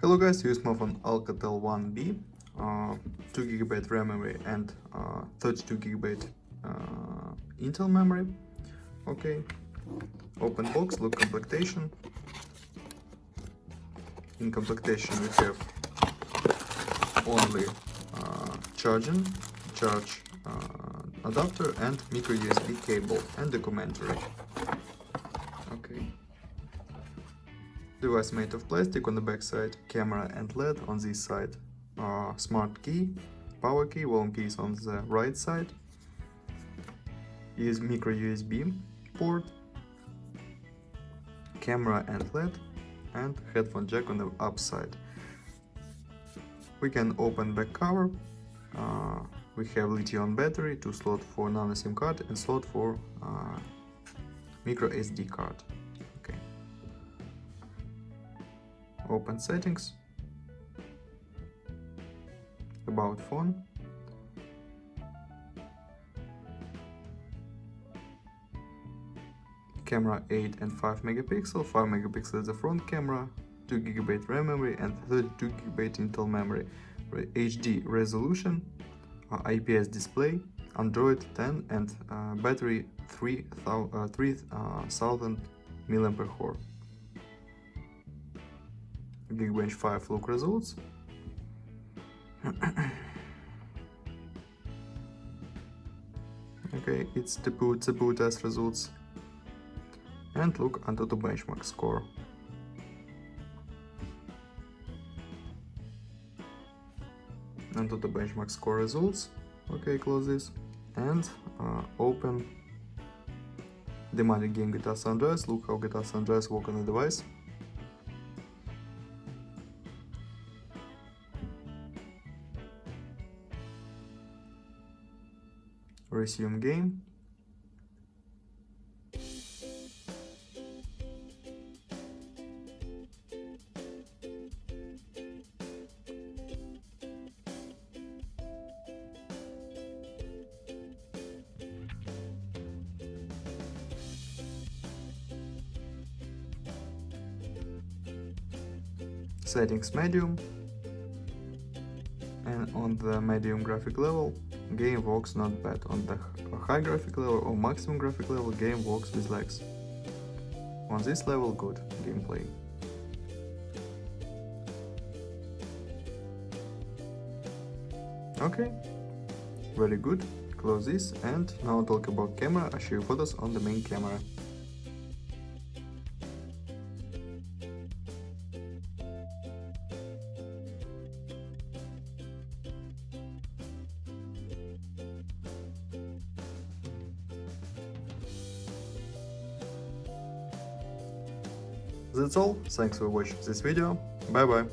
Hello guys, use my phone Alcatel 1B, 2GB RAM memory and 32GB Intel memory. Okay, open box, look complementation. In complementation we have only charge adapter and micro USB cable and documentary. Okay. Device made of plastic on the back side, camera and LED on this side, smart key, power key, volume key is on the right side, is micro USB port, camera and LED, and headphone jack on the upside. We can open back cover. We have lithium battery, 2 slot for nano SIM card and slot for micro SD card. Okay. Open settings, about phone, camera 8 and 5 megapixel, 5 megapixel is the front camera, 2GB RAM memory and 32GB Intel memory, HD resolution, IPS display, Android 10 and battery 3000 mAh. Geekbench 5 look results. Okay, it's the boot test results. And look onto the benchmark score. Onto the benchmark score results. Okay, close this and open the Money game GTA San Andreas. Look how GTA San Andreas work on the device. Resume game. Settings medium, and on the medium graphic level game works not bad. On the high graphic level or maximum graphic level game works with lags. On this level good gameplay. Okay, very good. Close this and now talk about camera. I show you photos on the main camera. That's all, thanks for watching this video, bye bye.